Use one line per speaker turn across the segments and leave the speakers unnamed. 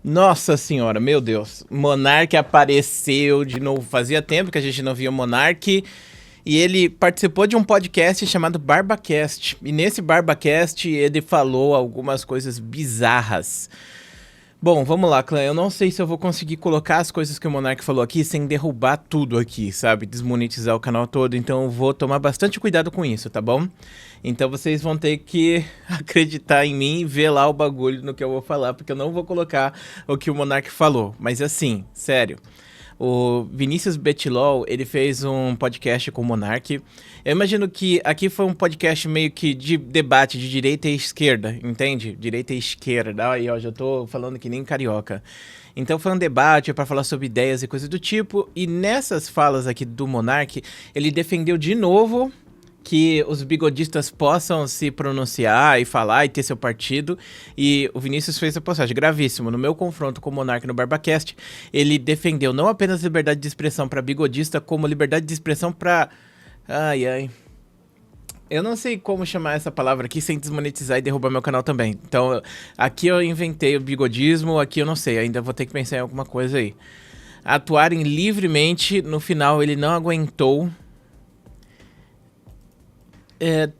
Nossa senhora, meu Deus. Monark apareceu de novo. Fazia tempo que a gente não via o Monark. E ele participou de um podcast chamado BarbaCast. E nesse BarbaCast ele falou algumas coisas bizarras. Bom, vamos lá, clã. Eu não sei se eu vou conseguir colocar as coisas que o Monark falou aqui sem derrubar tudo aqui, sabe? Desmonetizar o canal todo. Então eu vou tomar bastante cuidado com isso, tá bom? Então vocês vão ter que acreditar em mim e ver lá o bagulho no que eu vou falar, porque eu não vou colocar o que o Monark falou. Mas assim, sério. O Vinícius Betilol, ele fez um podcast com o Monark. Eu imagino que aqui foi um podcast meio que de debate de direita e esquerda, entende? Direita e esquerda. Aí, ó, já tô falando que nem carioca. Então foi um debate para falar sobre ideias e coisas do tipo. E nessas falas aqui do Monark, ele defendeu de novo que os bigodistas possam se pronunciar e falar e ter seu partido. E o Vinícius fez a postagem gravíssimo. No meu confronto com o Monark no BarbaCast, ele defendeu não apenas liberdade de expressão para bigodista, como liberdade de expressão para... Ai. Eu não sei como chamar essa palavra aqui sem desmonetizar e derrubar meu canal também. Então, aqui eu inventei o bigodismo, aqui eu não sei, ainda vou ter que pensar em alguma coisa aí. Atuarem livremente, no final ele não aguentou.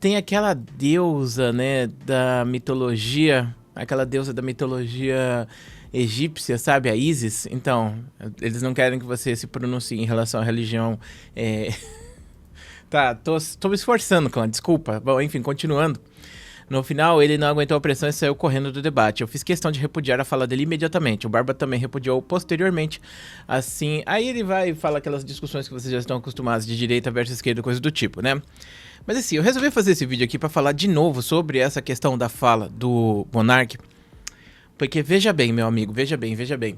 Tem aquela deusa, né, da mitologia, aquela deusa da mitologia egípcia, sabe, a Isis. Então, eles não querem que você se pronuncie em relação à religião. Tá, tô me esforçando, clã, desculpa. Bom, enfim, continuando. No final, ele não aguentou a pressão e saiu correndo do debate. Eu fiz questão de repudiar a fala dele imediatamente. O Barba também repudiou posteriormente. Assim, aí ele vai e fala aquelas discussões que vocês já estão acostumados de direita versus esquerda, coisa do tipo, né? Mas assim, eu resolvi fazer esse vídeo aqui pra falar de novo sobre essa questão da fala do Monark. Porque veja bem, meu amigo, veja bem.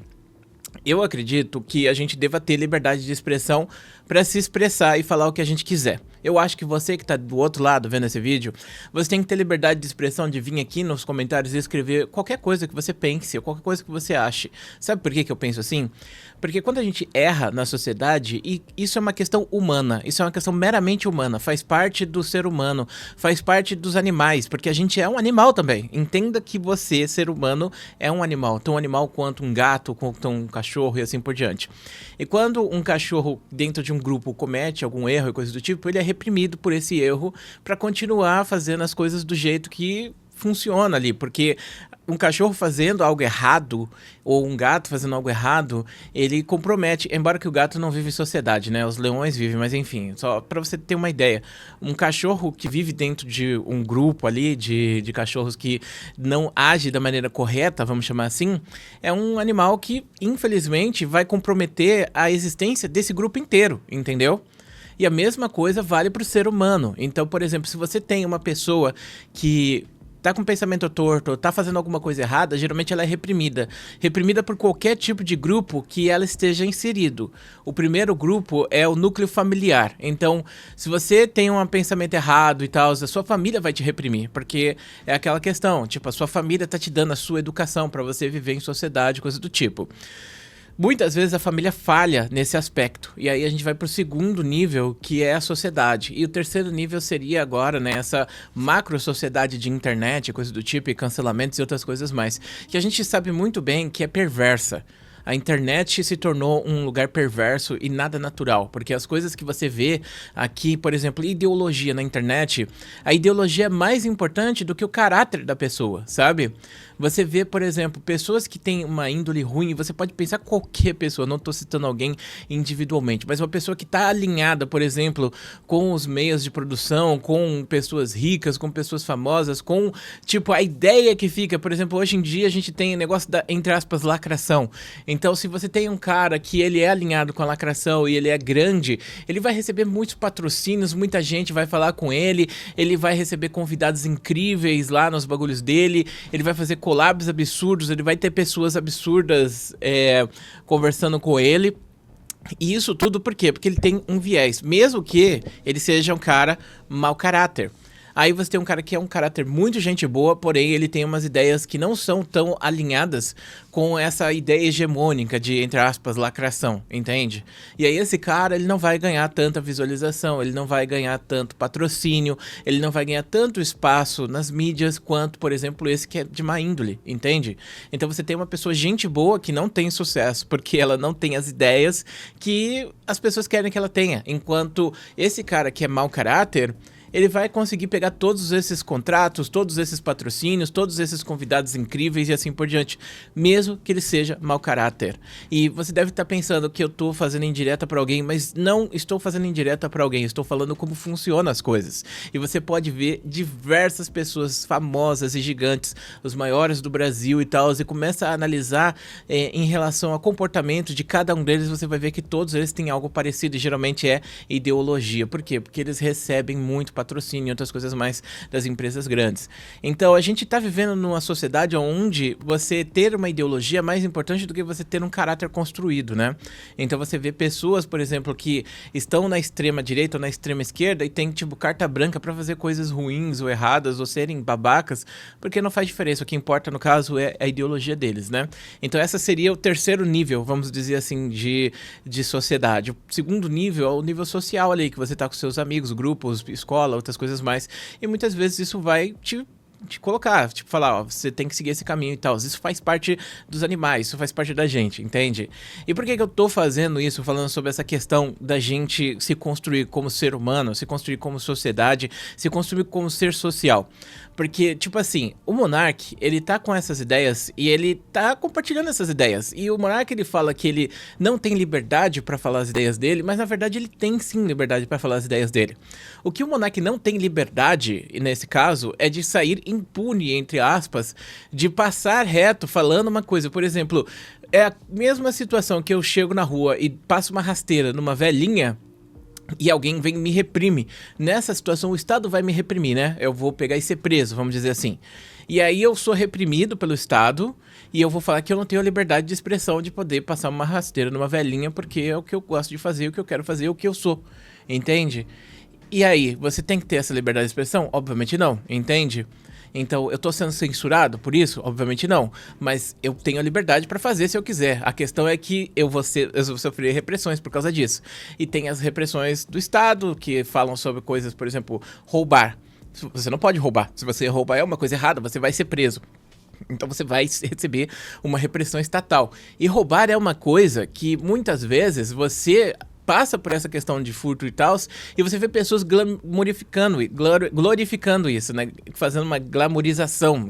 Eu acredito que a gente deva ter liberdade de expressão para se expressar e falar o que a gente quiser. Eu acho que você que está do outro lado vendo esse vídeo, você tem que ter liberdade de expressão de vir aqui nos comentários e escrever qualquer coisa que você pense, ou qualquer coisa que você ache. Sabe por que eu penso assim? Porque quando a gente erra na sociedade, e isso é uma questão humana, isso é uma questão meramente humana, faz parte do ser humano, faz parte dos animais, porque a gente é um animal também. Entenda que você, ser humano, é um animal, tão animal quanto um gato, quanto um cachorro e assim por diante. E quando um cachorro dentro de um grupo comete algum erro e coisa do tipo, ele é reprimido por esse erro para continuar fazendo as coisas do jeito que funciona ali, porque um cachorro fazendo algo errado ou um gato fazendo algo errado, ele compromete, embora que o gato não vive em sociedade, né? Os leões vivem, mas enfim, só para você ter uma ideia, um cachorro que vive dentro de um grupo ali de cachorros que não age da maneira correta, vamos chamar assim, é um animal que, infelizmente, vai comprometer a existência desse grupo inteiro, entendeu? E a mesma coisa vale para o ser humano. Então, por exemplo, se você tem uma pessoa que tá com pensamento torto, tá fazendo alguma coisa errada, geralmente ela é reprimida. Reprimida por qualquer tipo de grupo que ela esteja inserido. O primeiro grupo é o núcleo familiar. Então, se você tem um pensamento errado e tal, a sua família vai te reprimir, porque é aquela questão, tipo, a sua família tá te dando a sua educação para você viver em sociedade, coisa do tipo. Muitas vezes a família falha nesse aspecto, e aí a gente vai para o segundo nível, que é a sociedade. E o terceiro nível seria agora, né, essa macro-sociedade de internet, coisa do tipo, e cancelamentos e outras coisas mais, que a gente sabe muito bem que é perversa. A internet se tornou um lugar perverso e nada natural, porque as coisas que você vê aqui, por exemplo, ideologia na internet, a ideologia é mais importante do que o caráter da pessoa, sabe? Você vê, por exemplo, pessoas que têm uma índole ruim, você pode pensar qualquer pessoa, não estou citando alguém individualmente, mas uma pessoa que está alinhada, por exemplo, com os meios de produção, com pessoas ricas, com pessoas famosas, com, tipo, a ideia que fica, por exemplo, hoje em dia a gente tem negócio da, entre aspas, lacração. Então, se você tem um cara que ele é alinhado com a lacração e ele é grande, ele vai receber muitos patrocínios, muita gente vai falar com ele vai receber convidados incríveis lá nos bagulhos dele, ele vai fazer collabs absurdos, ele vai ter pessoas absurdas conversando com ele. E isso tudo por quê? Porque ele tem um viés, mesmo que ele seja um cara mau caráter. Aí você tem um cara que é um caráter muito gente boa, porém ele tem umas ideias que não são tão alinhadas com essa ideia hegemônica de, entre aspas, lacração, entende? E aí esse cara, ele não vai ganhar tanta visualização, ele não vai ganhar tanto patrocínio, ele não vai ganhar tanto espaço nas mídias quanto, por exemplo, esse que é de má índole, entende? Então você tem uma pessoa gente boa que não tem sucesso, porque ela não tem as ideias que as pessoas querem que ela tenha, enquanto esse cara que é mau caráter, ele vai conseguir pegar todos esses contratos, todos esses patrocínios, todos esses convidados incríveis e assim por diante, mesmo que ele seja mau caráter. E você deve estar pensando que eu estou fazendo indireta para alguém, mas não estou fazendo indireta para alguém, estou falando como funcionam as coisas. E você pode ver diversas pessoas famosas e gigantes, os maiores do Brasil e tal, e começa a analisar em relação ao comportamento de cada um deles, você vai ver que todos eles têm algo parecido e geralmente é ideologia. Por quê? Porque eles recebem muito patrocínio e outras coisas mais das empresas grandes. Então a gente está vivendo numa sociedade onde você ter uma ideologia é mais importante do que você ter um caráter construído, né? Então você vê pessoas, por exemplo, que estão na extrema direita ou na extrema esquerda e tem tipo carta branca para fazer coisas ruins ou erradas ou serem babacas, porque não faz diferença. O que importa no caso é a ideologia deles, né? Então essa seria o terceiro nível, vamos dizer assim, de sociedade. O segundo nível é o nível social ali, que você tá com seus amigos, grupos, escola, outras coisas mais, e muitas vezes isso vai te colocar, tipo, falar, ó, você tem que seguir esse caminho e tal. Isso faz parte dos animais, isso faz parte da gente, entende? E por que eu tô fazendo isso, falando sobre essa questão da gente se construir como ser humano, se construir como sociedade, se construir como ser social? Porque, tipo assim, o Monark, ele tá com essas ideias e ele tá compartilhando essas ideias. E o Monark, ele fala que ele não tem liberdade pra falar as ideias dele, mas na verdade ele tem sim liberdade pra falar as ideias dele. O que o Monark não tem liberdade, nesse caso, é de sair impune, entre aspas, de passar reto falando uma coisa. Por exemplo, é a mesma situação que eu chego na rua e passo uma rasteira numa velhinha e alguém vem e me reprime. Nessa situação, o Estado vai me reprimir, né? Eu vou pegar e ser preso, vamos dizer assim. E aí eu sou reprimido pelo Estado e eu vou falar que eu não tenho a liberdade de expressão de poder passar uma rasteira numa velhinha porque é o que eu gosto de fazer, o que eu quero fazer, o que eu sou. Entende? E aí, você tem que ter essa liberdade de expressão? Obviamente não, entende? Então, eu tô sendo censurado por isso? Obviamente não. Mas eu tenho a liberdade pra fazer se eu quiser. A questão é que eu vou sofrer repressões por causa disso. E tem as repressões do Estado, que falam sobre coisas, por exemplo, roubar. Você não pode roubar. Se você roubar é uma coisa errada, você vai ser preso. Então você vai receber uma repressão estatal. E roubar é uma coisa que muitas vezes você passa por essa questão de furto e tal, e você vê pessoas glorificando isso, né? Fazendo uma glamorização.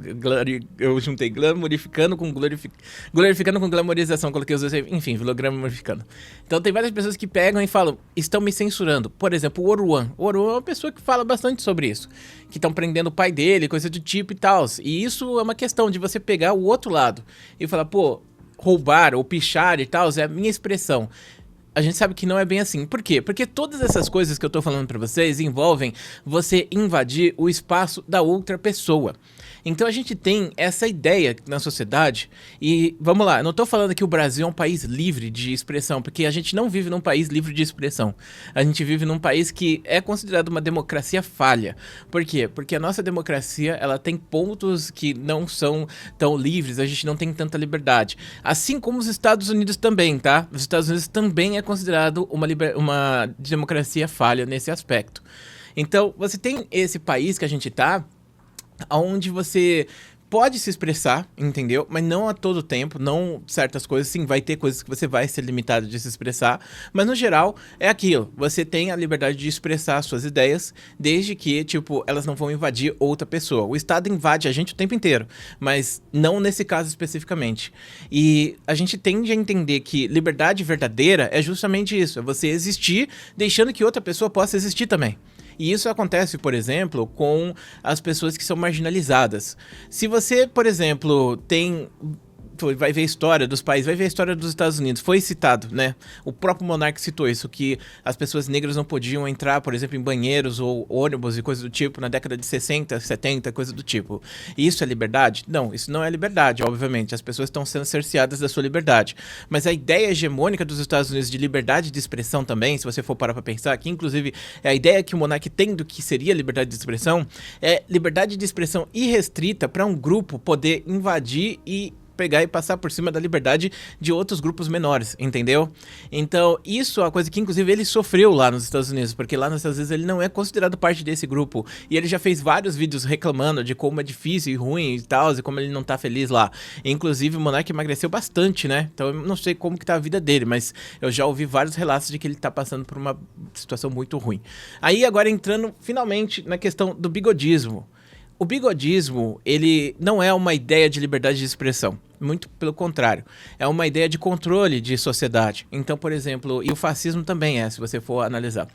Eu juntei glorificando com glorificando com glamorização, coloquei os dois, enfim, glorificando. Então tem várias pessoas que pegam e falam, estão me censurando. Por exemplo, o Oruan. O Oruan é uma pessoa que fala bastante sobre isso, que estão prendendo o pai dele, coisa do tipo e tal. E isso é uma questão de você pegar o outro lado e falar, pô, roubar ou pichar e tal é a minha expressão. A gente sabe que não é bem assim. Por quê? Porque todas essas coisas que eu tô falando pra vocês envolvem você invadir o espaço da outra pessoa. Então a gente tem essa ideia na sociedade e, vamos lá, eu não tô falando que o Brasil é um país livre de expressão, porque a gente não vive num país livre de expressão. A gente vive num país que é considerado uma democracia falha. Por quê? Porque a nossa democracia, ela tem pontos que não são tão livres, a gente não tem tanta liberdade. Assim como os Estados Unidos também, tá? Os Estados Unidos também é considerado uma democracia falha nesse aspecto. Então, você tem esse país que a gente tá, onde você pode se expressar, entendeu? Mas não a todo tempo, não certas coisas, sim, vai ter coisas que você vai ser limitado de se expressar, mas no geral é aquilo, você tem a liberdade de expressar suas ideias, desde que, tipo, elas não vão invadir outra pessoa. O Estado invade a gente o tempo inteiro, mas não nesse caso especificamente. E a gente tende a entender que liberdade verdadeira é justamente isso, é você existir deixando que outra pessoa possa existir também. E isso acontece, por exemplo, com as pessoas que são marginalizadas. Se você, por exemplo, tem vai ver a história dos países, vai ver a história dos Estados Unidos. Foi citado, né? O próprio monarca citou isso, que as pessoas negras não podiam entrar, por exemplo, em banheiros ou ônibus e coisa do tipo na década de 60, 70, coisa do tipo. E isso é liberdade? Não, isso não é liberdade, obviamente. As pessoas estão sendo cerceadas da sua liberdade. Mas a ideia hegemônica dos Estados Unidos de liberdade de expressão também, se você for parar para pensar, que inclusive é a ideia que o monarca tem do que seria liberdade de expressão, é liberdade de expressão irrestrita para um grupo poder invadir e pegar e passar por cima da liberdade de outros grupos menores, entendeu? Então, isso é uma coisa que, inclusive, ele sofreu lá nos Estados Unidos, porque lá nos Estados Unidos ele não é considerado parte desse grupo, e ele já fez vários vídeos reclamando de como é difícil e ruim e tal, e como ele não tá feliz lá. E, inclusive, o monarca emagreceu bastante, né? Então, eu não sei como que tá a vida dele, mas eu já ouvi vários relatos de que ele tá passando por uma situação muito ruim. Aí, agora entrando, finalmente, na questão do bigodismo. O bigodismo, ele não é uma ideia de liberdade de expressão, muito pelo contrário, é uma ideia de controle de sociedade. Então, por exemplo, e o fascismo também é, se você for analisar.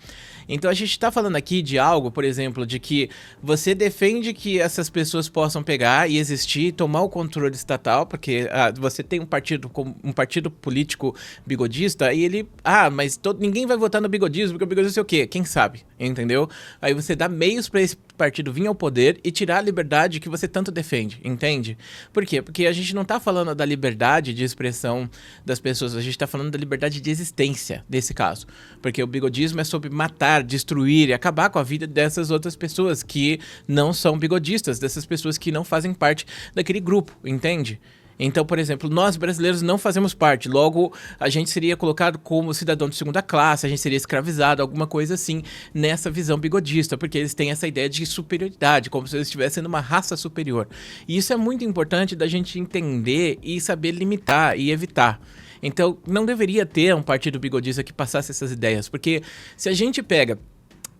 Então, a gente está falando aqui de algo, por exemplo, de que você defende que essas pessoas possam pegar e existir, tomar o controle estatal, porque você tem um partido político bigodista e ele, mas ninguém vai votar no bigodismo, porque o bigodismo é o quê? Quem sabe, entendeu? Aí você dá meios para esse partido vir ao poder e tirar a liberdade que você tanto defende, entende? Por quê? Porque a gente não tá falando da liberdade de expressão das pessoas, a gente tá falando da liberdade de existência, nesse caso. Porque o bigodismo é sobre matar, destruir e acabar com a vida dessas outras pessoas que não são bigodistas, dessas pessoas que não fazem parte daquele grupo, entende? Então, por exemplo, nós brasileiros não fazemos parte, logo a gente seria colocado como cidadão de segunda classe, a gente seria escravizado, alguma coisa assim, nessa visão bigodista, porque eles têm essa ideia de superioridade, como se eles estivessem numa raça superior. E isso é muito importante da gente entender e saber limitar e evitar. Então, não deveria ter um partido bigodista que passasse essas ideias, porque se a gente pega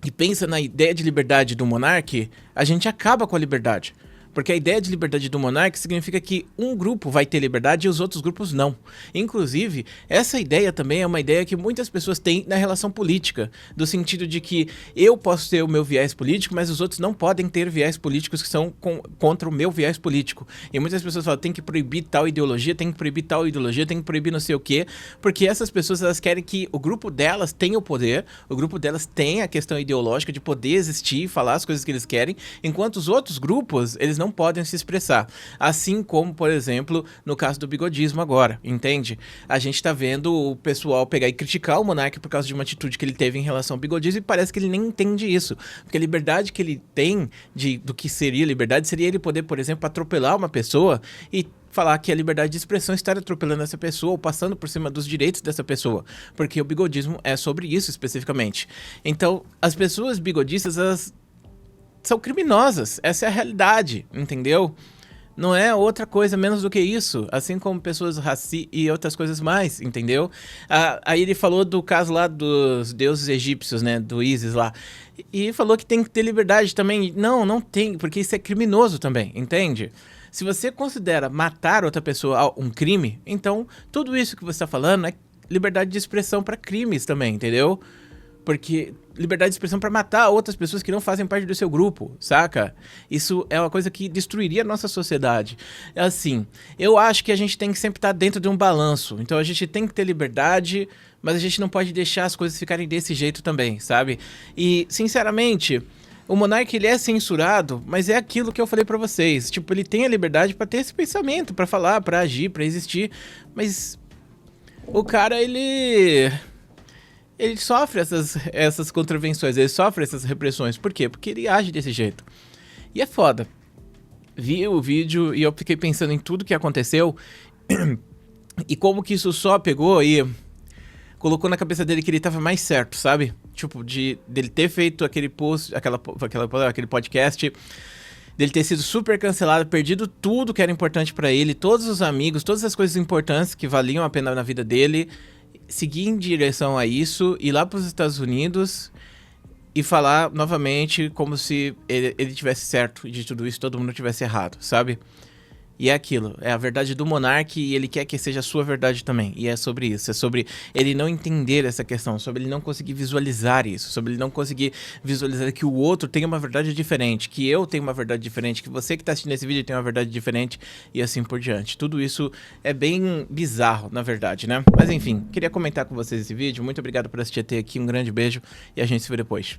e pensa na ideia de liberdade do monarca, a gente acaba com a liberdade. Porque a ideia de liberdade do monarca significa que um grupo vai ter liberdade e os outros grupos não. Inclusive, essa ideia também é uma ideia que muitas pessoas têm na relação política, do sentido de que eu posso ter o meu viés político, mas os outros não podem ter viés políticos que são contra o meu viés político. E muitas pessoas falam, tem que proibir tal ideologia, tem que proibir tal ideologia, tem que proibir não sei o quê, porque essas pessoas elas querem que o grupo delas tenha o poder, o grupo delas tenha a questão ideológica de poder existir e falar as coisas que eles querem, enquanto os outros grupos, eles não podem se expressar. Assim como, por exemplo, no caso do bigodismo agora, entende? A gente tá vendo o pessoal pegar e criticar o monarca por causa de uma atitude que ele teve em relação ao bigodismo e parece que ele nem entende isso. Porque a liberdade que ele tem do que seria liberdade seria ele poder, por exemplo, atropelar uma pessoa e falar que a liberdade de expressão está atropelando essa pessoa ou passando por cima dos direitos dessa pessoa, porque o bigodismo é sobre isso especificamente. Então, as pessoas bigodistas, elas são criminosas, essa é a realidade, entendeu? Não é outra coisa menos do que isso, assim como pessoas racistas e outras coisas mais, entendeu? Aí ele falou do caso lá dos deuses egípcios, né, do Ísis lá, e falou que tem que ter liberdade também. Não tem, porque isso é criminoso também, entende? Se você considera matar outra pessoa um crime, então tudo isso que você está falando é liberdade de expressão para crimes também, entendeu? Porque liberdade de expressão para matar outras pessoas que não fazem parte do seu grupo, saca? Isso é uma coisa que destruiria a nossa sociedade. Assim, eu acho que a gente tem que sempre estar dentro de um balanço. Então a gente tem que ter liberdade, mas a gente não pode deixar as coisas ficarem desse jeito também, sabe? E, sinceramente, o monarca ele é censurado, mas é aquilo que eu falei pra vocês. Tipo, ele tem a liberdade pra ter esse pensamento, pra falar, pra agir, pra existir, mas o cara, ele sofre essas contravenções, ele sofre essas repressões. Por quê? Porque ele age desse jeito. E é foda. Vi o vídeo e eu fiquei pensando em tudo que aconteceu e como que isso só pegou e colocou na cabeça dele que ele tava mais certo, sabe? Tipo, dele ter feito aquele post, aquele podcast, dele ter sido super cancelado, perdido tudo que era importante pra ele, todos os amigos, todas as coisas importantes que valiam a pena na vida dele, seguir em direção a isso, ir lá pros Estados Unidos e falar novamente como se ele tivesse certo de tudo isso, todo mundo tivesse errado, sabe? E é aquilo, é a verdade do monarca e ele quer que seja a sua verdade também. E é sobre isso, é sobre ele não entender essa questão, sobre ele não conseguir visualizar isso, sobre ele não conseguir visualizar que o outro tem uma verdade diferente, que eu tenho uma verdade diferente, que você que está assistindo esse vídeo tem uma verdade diferente e assim por diante. Tudo isso é bem bizarro, na verdade, né? Mas enfim, queria comentar com vocês esse vídeo. Muito obrigado por assistir até aqui, um grande beijo e a gente se vê depois.